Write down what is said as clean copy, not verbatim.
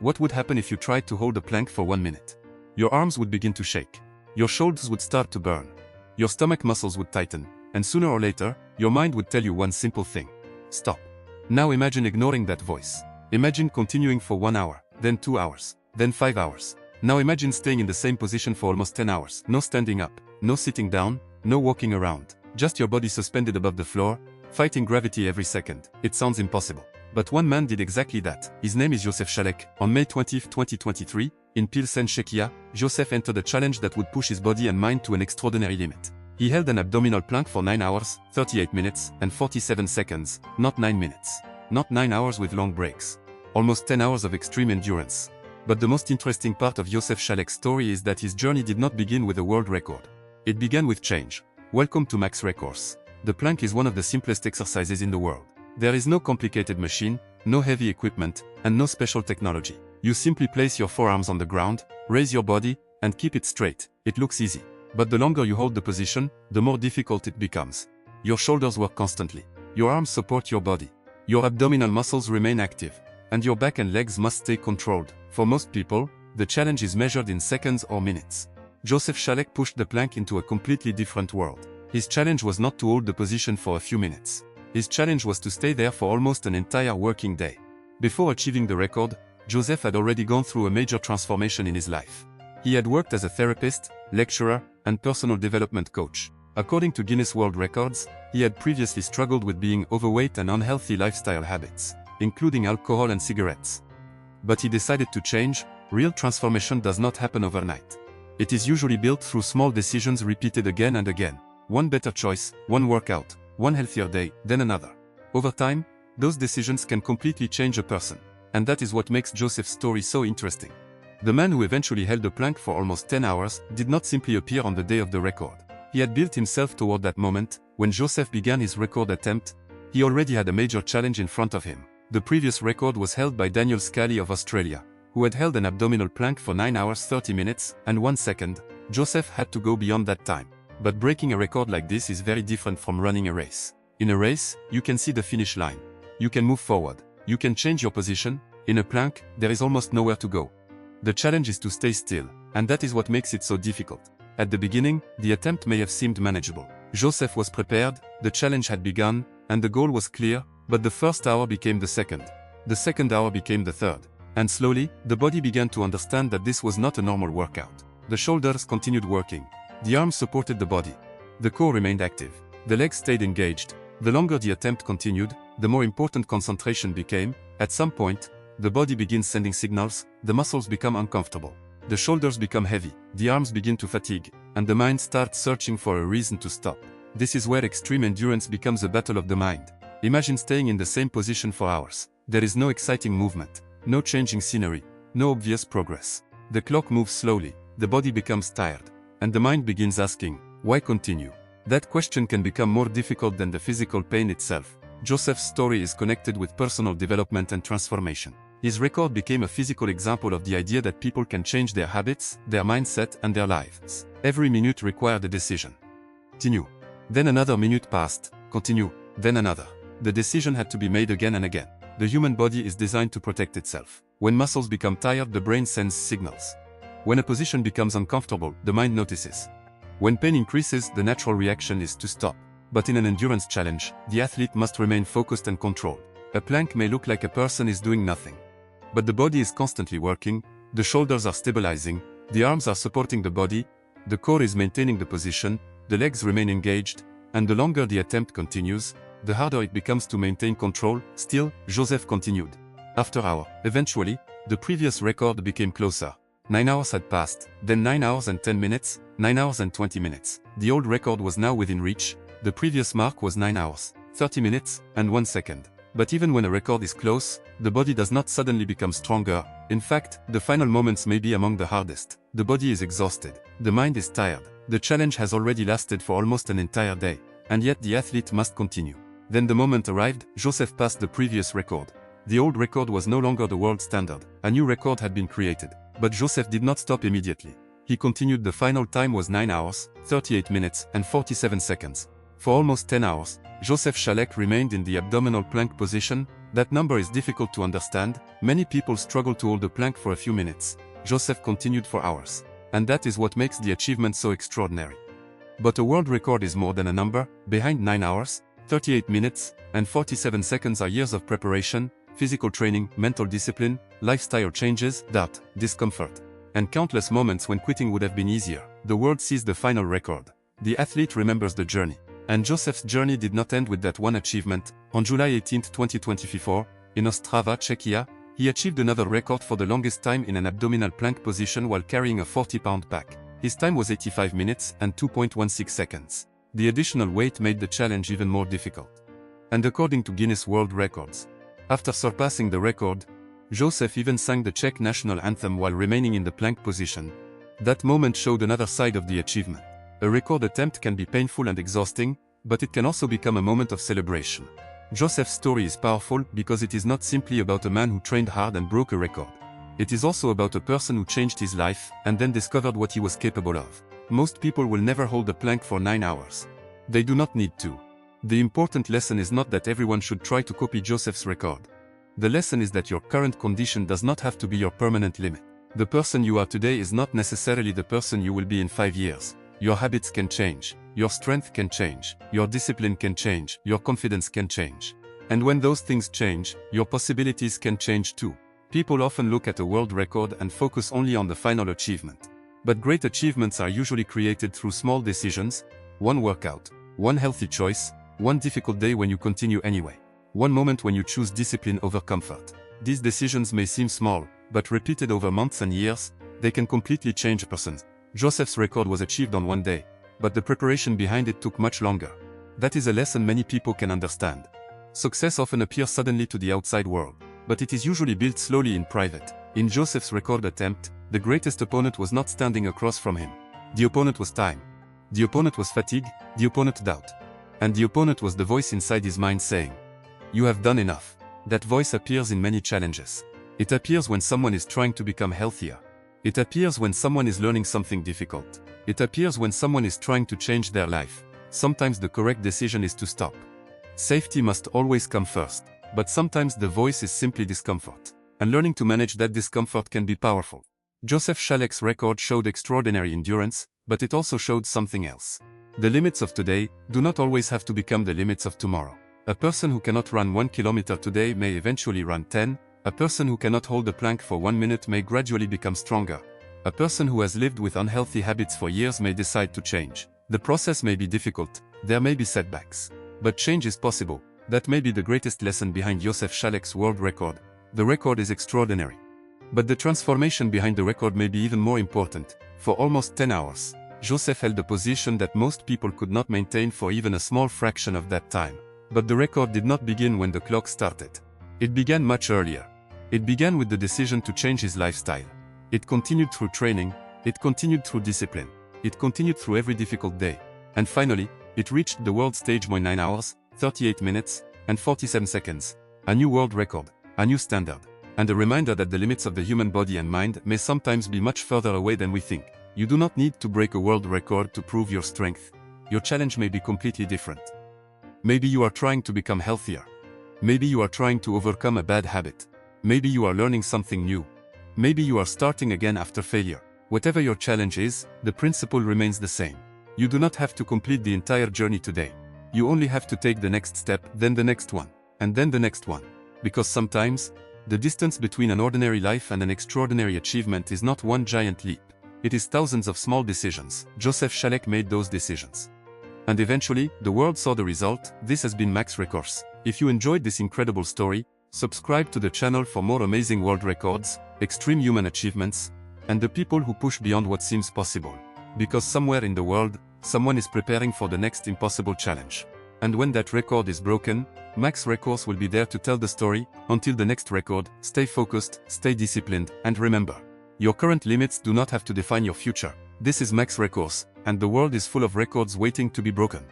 What would happen if you tried to hold a plank for 1 minute? Your arms would begin to shake. Your shoulders would start to burn. Your stomach muscles would tighten. And sooner or later, your mind would tell you one simple thing. Stop. Now imagine ignoring that voice. Imagine continuing for 1 hour, then 2 hours, then 5 hours. Now imagine staying in the same position for almost 10 hours. No standing up, no sitting down, no walking around. Just your body suspended above the floor, fighting gravity every second. It sounds impossible. But one man did exactly that. His name is Josef Šálek. On May 20, 2023, in Pilsen, Czechia, Josef entered a challenge that would push his body and mind to an extraordinary limit. He held an abdominal plank for 9 hours, 38 minutes, and 47 seconds, not 9 minutes. Not 9 hours with long breaks. Almost 10 hours of extreme endurance. But the most interesting part of Josef Šálek's story is that his journey did not begin with a world record. It began with change. Welcome to Max Records. The plank is one of the simplest exercises in the world. There is no complicated machine, no heavy equipment, and no special technology. You simply place your forearms on the ground, raise your body, and keep it straight. It looks easy. But the longer you hold the position, the more difficult it becomes. Your shoulders work constantly. Your arms support your body. Your abdominal muscles remain active. And your back and legs must stay controlled. For most people, the challenge is measured in seconds or minutes. Josef Šálek pushed the plank into a completely different world. His challenge was not to hold the position for a few minutes. His challenge was to stay there for almost an entire working day. Before achieving the record, Josef had already gone through a major transformation in his life. He had worked as a therapist, lecturer, and personal development coach. According to Guinness World Records, he had previously struggled with being overweight and unhealthy lifestyle habits, including alcohol and cigarettes. But he decided to change. Real transformation does not happen overnight. It is usually built through small decisions repeated again and again. One better choice, one workout, one healthier day, then another. Over time, those decisions can completely change a person. And that is what makes Josef's story so interesting. The man who eventually held the plank for almost 10 hours did not simply appear on the day of the record. He had built himself toward that moment. When Josef began his record attempt, he already had a major challenge in front of him. The previous record was held by Daniel Scally of Australia, who had held an abdominal plank for 9 hours 30 minutes and 1 second. Josef had to go beyond that time. But breaking a record like this is very different from running a race. In a race, you can see the finish line. You can move forward. You can change your position. In a plank, there is almost nowhere to go. The challenge is to stay still, and that is what makes it so difficult. At the beginning, the attempt may have seemed manageable. Josef was prepared, the challenge had begun, and the goal was clear, but the first hour became the second. The second hour became the third. And slowly, the body began to understand that this was not a normal workout. The shoulders continued working. The arms supported the body. The core remained active. The legs stayed engaged. The longer the attempt continued, the more important concentration became. At some point, the body begins sending signals, the muscles become uncomfortable. The shoulders become heavy, the arms begin to fatigue, and the mind starts searching for a reason to stop. This is where extreme endurance becomes a battle of the mind. Imagine staying in the same position for hours. There is no exciting movement, no changing scenery, no obvious progress. The clock moves slowly, the body becomes tired, and the mind begins asking, why continue? That question can become more difficult than the physical pain itself. Josef's story is connected with personal development and transformation. His record became a physical example of the idea that people can change their habits, their mindset, and their lives. Every minute required a decision. Continue. Then another minute passed. Continue. Then another. The decision had to be made again and again. The human body is designed to protect itself. When muscles become tired, the brain sends signals. When a position becomes uncomfortable, the mind notices. When pain increases, the natural reaction is to stop. But in an endurance challenge, the athlete must remain focused and controlled. A plank may look like a person is doing nothing. But the body is constantly working, the shoulders are stabilizing, the arms are supporting the body, the core is maintaining the position, the legs remain engaged, and the longer the attempt continues, the harder it becomes to maintain control. Still, Josef continued. After hour, eventually, the previous record became closer. 9 hours had passed, then 9 hours and 10 minutes, 9 hours and 20 minutes. The old record was now within reach. The previous mark was 9 hours, 30 minutes, and 1 second. But even when a record is close, the body does not suddenly become stronger. In fact, the final moments may be among the hardest. The body is exhausted. The mind is tired. The challenge has already lasted for almost an entire day. And yet the athlete must continue. Then the moment arrived. Josef passed the previous record. The old record was no longer the world standard. A new record had been created. But Josef did not stop immediately. He continued. The final time was 9 hours, 38 minutes, and 47 seconds. For almost 10 hours, Josef Šálek remained in the abdominal plank position, That number is difficult to understand. Many people struggle to hold the plank for a few minutes. Josef continued for hours. And that is what makes the achievement so extraordinary. But a world record is more than a number. Behind 9 hours, 38 minutes, and 47 seconds are years of preparation, physical training, mental discipline, lifestyle changes, doubt, discomfort, and countless moments when quitting would have been easier. The world sees the final record. The athlete remembers the journey. And Josef's journey did not end with that one achievement. On July 18, 2024, in Ostrava, Czechia, he achieved another record for the longest time in an abdominal plank position while carrying a 40-pound pack. His time was 85 minutes and 2.16 seconds. The additional weight made the challenge even more difficult. And according to Guinness World Records, after surpassing the record, Josef even sang the Czech national anthem while remaining in the plank position. That moment showed another side of the achievement. A record attempt can be painful and exhausting, but it can also become a moment of celebration. Josef's story is powerful because it is not simply about a man who trained hard and broke a record. It is also about a person who changed his life and then discovered what he was capable of. Most people will never hold a plank for 9 hours. They do not need to. The important lesson is not that everyone should try to copy Josef's record. The lesson is that your current condition does not have to be your permanent limit. The person you are today is not necessarily the person you will be in 5 years. Your habits can change, your strength can change, your discipline can change, your confidence can change. And when those things change, your possibilities can change too. People often look at a world record and focus only on the final achievement. But great achievements are usually created through small decisions, one workout, one healthy choice, one difficult day when you continue anyway, one moment when you choose discipline over comfort. These decisions may seem small, but repeated over months and years, they can completely change a person. Josef's record was achieved on one day, but the preparation behind it took much longer. That is a lesson many people can understand. Success often appears suddenly to the outside world, but it is usually built slowly in private. In Josef's record attempt, the greatest opponent was not standing across from him. The opponent was time. The opponent was fatigue, the opponent doubt. And the opponent was the voice inside his mind saying, "You have done enough." That voice appears in many challenges. It appears when someone is trying to become healthier. It appears when someone is learning something difficult. It appears when someone is trying to change their life. Sometimes the correct decision is to stop. Safety must always come first, but sometimes the voice is simply discomfort. And learning to manage that discomfort can be powerful. Josef Šálek's record showed extraordinary endurance, but it also showed something else. The limits of today do not always have to become the limits of tomorrow. A person who cannot run 1 kilometer today may eventually run 10. A person who cannot hold a plank for 1 minute may gradually become stronger. A person who has lived with unhealthy habits for years may decide to change. The process may be difficult, there may be setbacks. But change is possible. That may be the greatest lesson behind Josef Šálek's world record. The record is extraordinary. But the transformation behind the record may be even more important. For almost 10 hours, Josef held a position that most people could not maintain for even a small fraction of that time. But the record did not begin when the clock started. It began much earlier. It began with the decision to change his lifestyle. It continued through training, it continued through discipline, it continued through every difficult day. And finally, it reached the world stage in 9 hours, 38 minutes, and 47 seconds. A new world record, a new standard, and a reminder that the limits of the human body and mind may sometimes be much further away than we think. You do not need to break a world record to prove your strength. Your challenge may be completely different. Maybe you are trying to become healthier. Maybe you are trying to overcome a bad habit. Maybe you are learning something new. Maybe you are starting again after failure. Whatever your challenge is, the principle remains the same. You do not have to complete the entire journey today. You only have to take the next step, then the next one, and then the next one. Because sometimes, the distance between an ordinary life and an extraordinary achievement is not one giant leap. It is thousands of small decisions. Josef Šálek made those decisions. And eventually, the world saw the result. This has been Max Records. If you enjoyed this incredible story, subscribe to the channel for more amazing world records, extreme human achievements, and the people who push beyond what seems possible. Because somewhere in the world, someone is preparing for the next impossible challenge. And when that record is broken, Max Records will be there to tell the story. Until the next record, stay focused, stay disciplined, and remember, your current limits do not have to define your future. This is Max Records, and the world is full of records waiting to be broken.